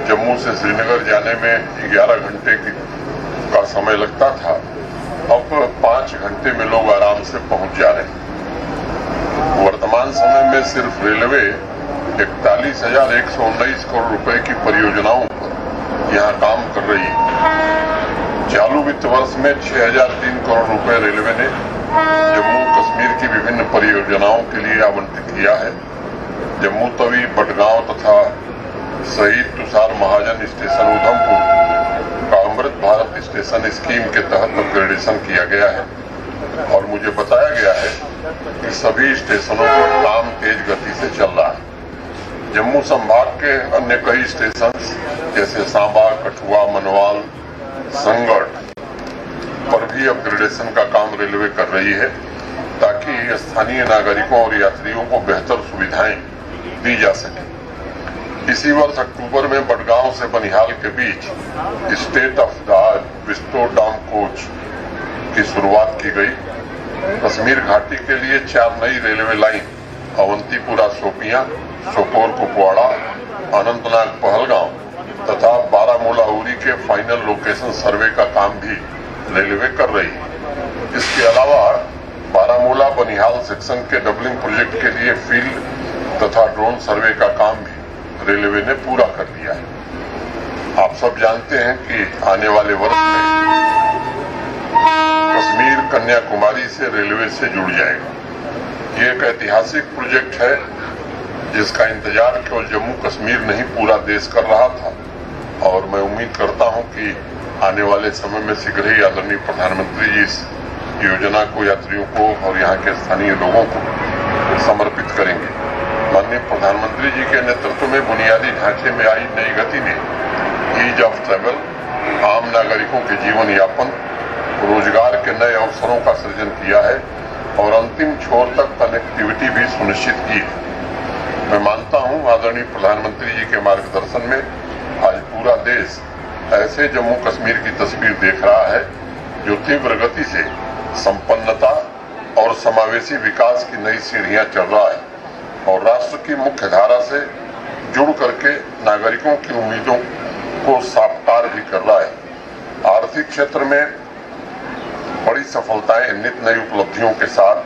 जम्मू से श्रीनगर जाने में 11 घंटे का समय लगता था, अब 5 घंटे में लोग आराम से पहुंच जा रहे हैं। वर्तमान समय में सिर्फ रेलवे 41,119 करोड़ रुपए की परियोजनाओं पर यहां काम कर रही है। चालू वित्त वर्ष में 6,003 करोड़ रुपए रेलवे ने जम्मू कश्मीर की विभिन्न परियोजनाओं के लिए आवंटित किया है। जम्मू तवी, बडगांव तथा शहीद तुषार महाजन स्टेशन उधमपुर का अमृत भारत स्टेशन स्कीम के तहत अपग्रेडेशन किया गया है और मुझे बताया गया है कि सभी स्टेशनों पर काम तेज गति से चल रहा है। जम्मू संभाग के अन्य कई स्टेशन जैसे सांबा, कठुआ, मनवाल, संगठ पर भी अपग्रेडेशन का काम रेलवे कर रही है ताकि स्थानीय नागरिकों और यात्रियों को बेहतर सुविधाएं दी जा सके। इसी वर्ष अक्टूबर में बडगांव से बनिहाल के बीच state of the art vistadome coach की शुरुआत की गई। कश्मीर घाटी के लिए 4 नई रेलवे लाइन अवंतीपुरा शोपियां, सोपोर कुपवाड़ा, अनंतनाग पहलगांव तथा बारामूला उरी के फाइनल लोकेशन सर्वे का काम भी रेलवे कर रही है। इसके अलावा बारामूला बनिहाल सेक्शन के डबलिंग प्रोजेक्ट के लिए फील्ड तथा ड्रोन सर्वे का काम भी रेलवे ने पूरा कर लिया है। आप सब जानते हैं कि आने वाले वर्ष में कश्मीर कन्याकुमारी से रेलवे से जुड़ जाएगा। ये एक ऐतिहासिक प्रोजेक्ट है जिसका इंतजार केवल जम्मू कश्मीर नहीं पूरा देश कर रहा था और मैं उम्मीद करता हूं कि आने वाले समय में शीघ्र ही आदरणीय प्रधानमंत्री जी इस योजना को यात्रियों को और यहाँ के स्थानीय लोगों को समर्पित करेंगे। माननीय प्रधानमंत्री जी के नेतृत्व में बुनियादी ढांचे में आई नई गति ने ईज ऑफ ट्रैवल, आम नागरिकों के जीवन यापन, रोजगार के नए अवसरों का सृजन किया है और अंतिम छोर तक कनेक्टिविटी भी सुनिश्चित की है। मैं मानता हूं आदरणीय प्रधानमंत्री जी के मार्गदर्शन में आज पूरा देश ऐसे जम्मू कश्मीर की तस्वीर देख रहा है जो तीव्र गति से संपन्नता और समावेशी विकास की नई सीढ़ियां चढ़ रहा है और राष्ट्र की मुख्य धारा से जुड़ करके नागरिकों की उम्मीदों को साकार भी कर रहा है। आर्थिक क्षेत्र में बड़ी सफलताएं, नित नई उपलब्धियों के साथ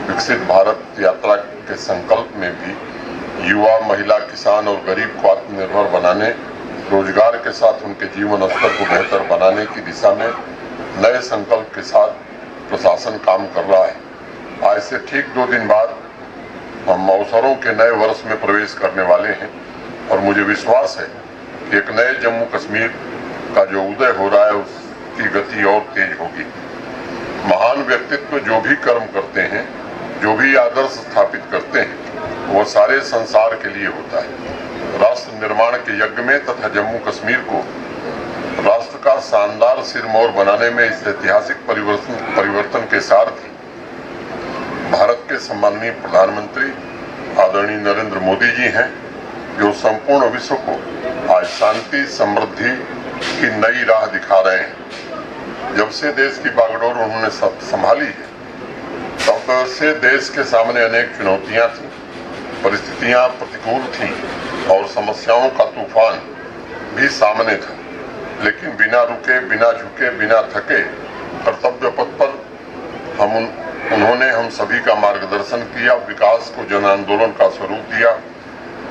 विकसित भारत यात्रा के संकल्प में भी युवा, महिला, किसान और गरीब को आत्मनिर्भर बनाने, रोजगार के साथ उनके जीवन स्तर को बेहतर बनाने की दिशा में नए संकल्प के साथ प्रशासन काम कर रहा है। आज से ठीक 2 दिन बाद हम अवसरों के नए वर्ष में प्रवेश करने वाले हैं और मुझे विश्वास है कि एक नए जम्मू कश्मीर का जो उदय हो रहा है उसकी गति और तेज होगी। महान व्यक्तित्व जो भी कर्म करते हैं, जो भी आदर्श स्थापित करते हैं, वो सारे संसार के लिए होता है। राष्ट्र निर्माण के यज्ञ में तथा जम्मू कश्मीर को राष्ट्र का शानदार सिरमौर बनाने में इस ऐतिहासिक परिवर्तन के सारथी भारत के सम्माननीय प्रधानमंत्री आदरणीय नरेंद्र मोदी जी हैं, जो संपूर्ण विश्व को आज शांति, समृद्धि की नई राह दिखा रहे हैं। जब से देश की बागडोर उन्होंने संभाली है तब से देश के सामने अनेक चुनौतियां थी, परिस्थितियां प्रतिकूल थीं और समस्याओं का तूफान भी सामने था, लेकिन बिना रुके, बिना झुके, बिना थके कर्तव्य पथ पर उन्होंने हम सभी का मार्गदर्शन किया, विकास को जन आंदोलन का स्वरूप दिया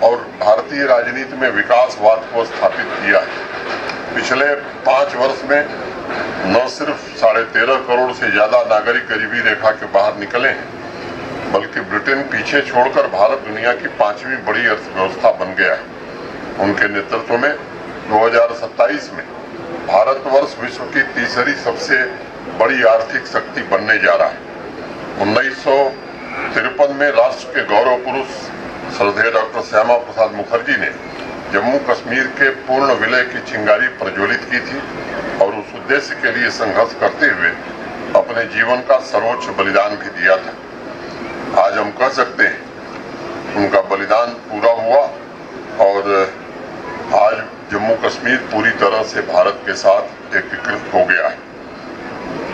और भारतीय राजनीति में विकासवाद को स्थापित किया है। पिछले 5 वर्ष में न सिर्फ 13.5 करोड़ से ज्यादा नागरिक गरीबी रेखा के बाहर निकले हैं, बल्कि ब्रिटेन पीछे छोड़कर भारत दुनिया की 5वीं बड़ी अर्थव्यवस्था बन गया है। उनके नेतृत्व में 2027 में भारतवर्ष विश्व की तीसरी सबसे बड़ी आर्थिक शक्ति बनने जा रहा है। 1953 में राष्ट्र के गौरव पुरुष श्रद्धेय डॉक्टर श्यामा प्रसाद मुखर्जी ने जम्मू कश्मीर के पूर्ण विलय की चिंगारी प्रज्वलित की थी और उस उद्देश्य के लिए संघर्ष करते हुए अपने जीवन का सर्वोच्च बलिदान भी दिया था। आज हम कह सकते हैं उनका बलिदान पूरा हुआ और आज जम्मू कश्मीर पूरी तरह से भारत के साथ एकीकृत हो गया है।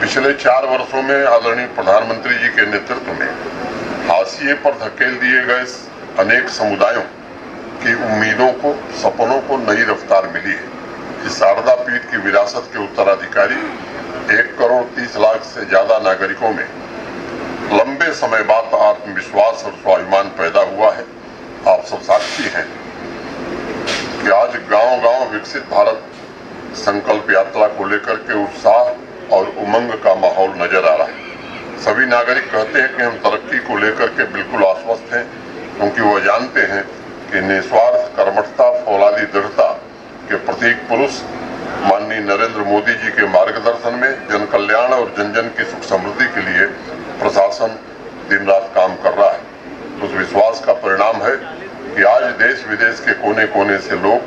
पिछले 4 वर्षों में आदरणीय प्रधानमंत्री जी के नेतृत्व में हाशिए पर धकेल दिए गए अनेक समुदायों की उम्मीदों को, सपनों को नई रफ्तार मिली है। इस शारदा पीठ की विरासत के उत्तराधिकारी 1,30,00,000 से ज्यादा नागरिकों में लंबे समय बाद आत्मविश्वास और स्वाभिमान पैदा हुआ है। आप सब साक्षी हैं कि आज गांव-गांव विकसित भारत संकल्प यात्रा को लेकर के उत्साह और उमंग का माहौल नजर आ रहा है। सभी नागरिक कहते हैं कि हम तरक्की को लेकर के बिल्कुल आश्वस्त हैं, क्योंकि वो जानते हैं कि निस्वार्थ कर्मठता, फौलादी दृढ़ता के प्रतीक पुरुष माननीय नरेंद्र मोदी जी के मार्गदर्शन में जन कल्याण और जन जन की सुख समृद्धि के लिए प्रशासन दिन रात काम कर रहा है। उस विश्वास का परिणाम है कि आज देश विदेश के कोने कोने से लोग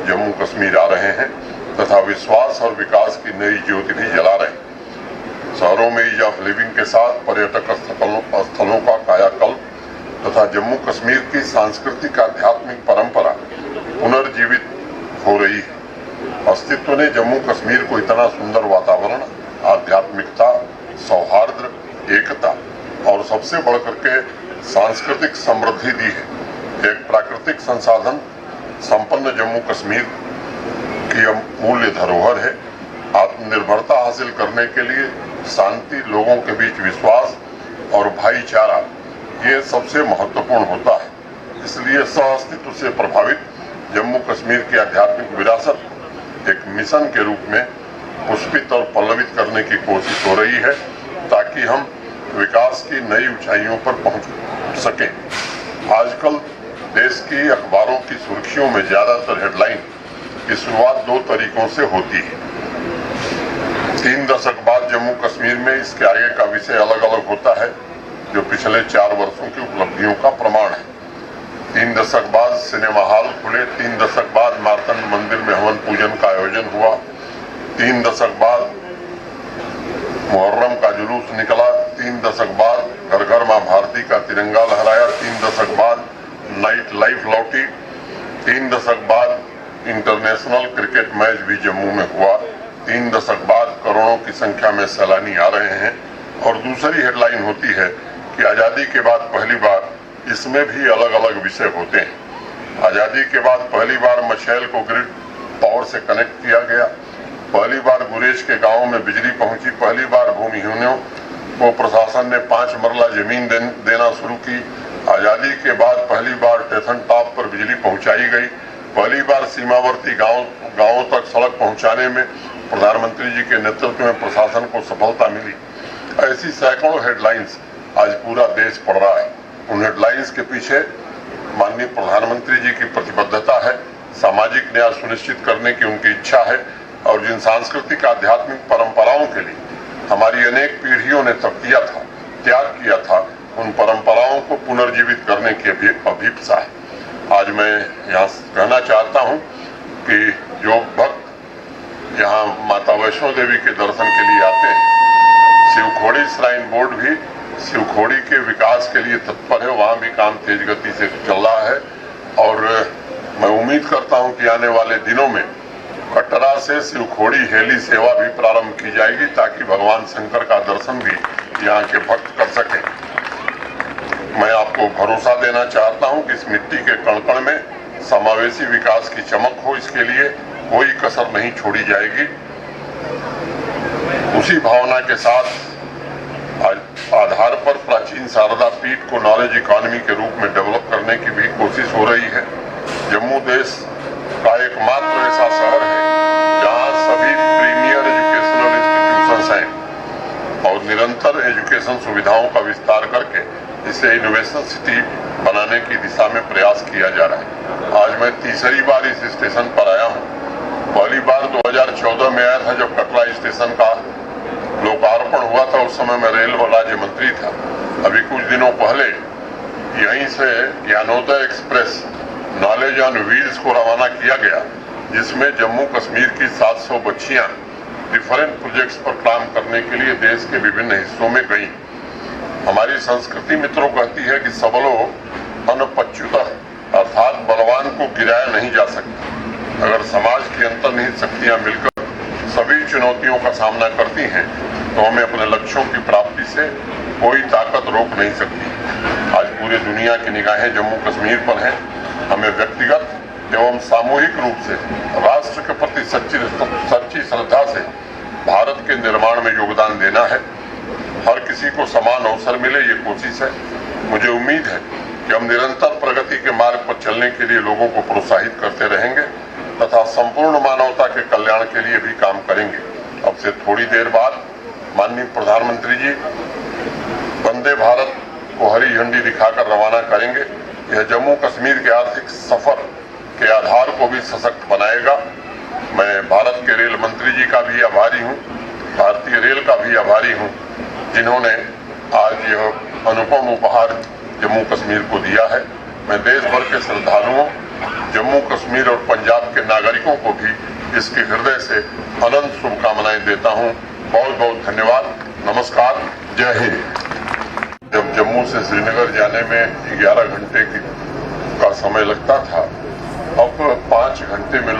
जम्मू कश्मीर आ रहे हैं तथा विश्वास और विकास की नई ज्योति भी जला रहे हैं। शहरों में ईज ऑफ लिविंग के साथ पर्यटक स्थलों का कायाकल्प तथा जम्मू कश्मीर की सांस्कृतिक आध्यात्मिक परंपरा पुनर्जीवित हो रही है। अस्तित्व ने जम्मू कश्मीर को इतना सुंदर वातावरण, आध्यात्मिकता, सौहार्द, एकता और सबसे बढ़कर के सांस्कृतिक समृद्धि दी है। एक प्राकृतिक संसाधन संपन्न जम्मू कश्मीर की अमूल्य धरोहर है। आत्मनिर्भरता हासिल करने के लिए शांति, लोगों के बीच विश्वास और भाईचारा ये सबसे महत्वपूर्ण होता है। इसलिए सह अस्तित्व से प्रभावित जम्मू कश्मीर की आध्यात्मिक विरासत एक मिशन के रूप में पुष्पित और पल्लवित करने की कोशिश हो रही है, ताकि हम विकास की नई ऊंचाइयों पर पहुंच सकें। आजकल देश की अखबारों की सुर्खियों में ज्यादातर हेडलाइन की शुरुआत दो तरीकों से होती है। 3 दशक बाद जम्मू कश्मीर में इसके आगे का विषय अलग अलग होता है, जो पिछले 4 वर्षों की उपलब्धियों का प्रमाण है। 3 दशक बाद सिनेमा हॉल खुले, 3 दशक बाद मार्तंड मंदिर में हवन पूजन का आयोजन हुआ, 3 दशक बाद मुहर्रम का जुलूस निकला, 3 दशक बाद घर घर मां भारती का तिरंगा लहराया, 3 दशक बाद नाइट लाइफ लौटी, 3 दशक बाद इंटरनेशनल क्रिकेट मैच भी जम्मू में हुआ, 3 दशक बाद करोड़ों की संख्या में सैलानी आ रहे हैं। और दूसरी हेडलाइन होती है कि आजादी के बाद पहली बार इसमें भी अलग अलग विषय होते हैं। आजादी के बाद पहली बार मछैल को ग्रिड पावर से कनेक्ट किया गया, पहली बार गुरेज के गांवों में बिजली पहुंची, पहली बार भूमिहीनों को प्रशासन ने 5 मरला जमीन देना शुरू की, आजादी के बाद पहली बार स्टेशन टॉप पर बिजली पहुंचाई गई, पहली बार सीमावर्ती गांवों तक सड़क पहुंचाने में प्रधानमंत्री जी के नेतृत्व में प्रशासन को सफलता मिली। ऐसी सैकड़ों हेडलाइंस आज पूरा देश पढ़ रहा है। उन हेडलाइंस के पीछे माननीय प्रधानमंत्री जी की प्रतिबद्धता है, सामाजिक न्याय सुनिश्चित करने की उनकी इच्छा है और जिन सांस्कृतिक आध्यात्मिक परंपराओं के लिए हमारी अनेक पीढ़ियों ने त्याग किया था, उन परंपराओं को पुनर्जीवित करने की अभिप्सा है। आज मैं यहाँ कहना चाहता हूँ कि जो भक्त यहाँ माता वैष्णो देवी के दर्शन के लिए आते हैं, शिवखोड़ी श्राइन बोर्ड भी शिवखोड़ी के विकास के लिए तत्पर है। वहाँ भी काम तेज गति से चल रहा है और मैं उम्मीद करता हूँ कि आने वाले दिनों में कटरा से शिवखोड़ी हेली सेवा भी प्रारंभ की जाएगी, ताकि भगवान शंकर का दर्शन भी यहाँ के भक्त कर सकें। मैं आपको भरोसा देना चाहता हूं कि इस मिट्टी के कण-कण में समावेशी विकास की चमक हो, इसके लिए कोई कसर नहीं छोड़ी जाएगी। उसी भावना के साथ आधार पर प्राचीन शारदा पीठ को नॉलेज इकोनॉमी के रूप में डेवलप करने की भी कोशिश हो रही है। जम्मू देश का एकमात्र ऐसा शहर है जहां सभी प्रीमियर एजुकेशनल इंस्टीट्यूशंस हैं और निरंतर एजुकेशन सुविधाओं का विस्तार करके इसे इनोवेशन सिटी बनाने की दिशा में प्रयास किया जा रहा है। आज मैं तीसरी बार इस स्टेशन पर आया हूं। पहली बार 2014 में आया था जब कटरा स्टेशन का लोकार्पण हुआ था, उस समय मैं रेल राज्य मंत्री था। अभी कुछ दिनों पहले यहीं से Gyanodaya express knowledge on wheels को रवाना किया गया, जिसमें जम्मू कश्मीर की 700 बच्चियां डिफरेंट प्रोजेक्ट्स पर काम करने के लिए देश के विभिन्न हिस्सों में गई। हमारी संस्कृति मित्रों कहती है कि सबलो अनपच्युतः, अर्थात बलवान को गिराया नहीं जा सकता। अगर समाज की अंतर्निहित शक्तियां मिलकर सभी चुनौतियों का सामना करती हैं तो हमें अपने लक्ष्यों की प्राप्ति से कोई ताकत रोक नहीं सकती। आज पूरी दुनिया की निगाहें जम्मू कश्मीर पर हैं। हमें व्यक्तिगत एवं सामूहिक रूप से राष्ट्र के प्रति सच्ची श्रद्धा से भारत के निर्माण में योगदान देना है। हर किसी को समान अवसर मिले, ये कोशिश है। मुझे उम्मीद है कि हम निरंतर प्रगति के मार्ग पर चलने के लिए लोगों को प्रोत्साहित करते रहेंगे तथा संपूर्ण मानवता के कल्याण के लिए भी काम करेंगे। अब से थोड़ी देर बाद माननीय प्रधानमंत्री जी वंदे भारत को हरी झंडी दिखाकर रवाना करेंगे। यह जम्मू कश्मीर के आर्थिक सफर के आधार को भी सशक्त बनाएगा। मैं भारत के रेल मंत्री जी का भी आभारी हूं, भारतीय रेल का भी आभारी हूं, जिन्होंने आज यह अनुपम उपहार जम्मू कश्मीर को दिया है। मैं देश भर के श्रद्धालुओं, जम्मू कश्मीर और पंजाब के नागरिकों को भी इसके हृदय से अनंत शुभकामनाएं देता हूं। बहुत बहुत धन्यवाद। नमस्कार, जय हिंद। जब जम्मू से श्रीनगर जाने में 11 घंटे का समय लगता था, अब 5 घंटे में लोग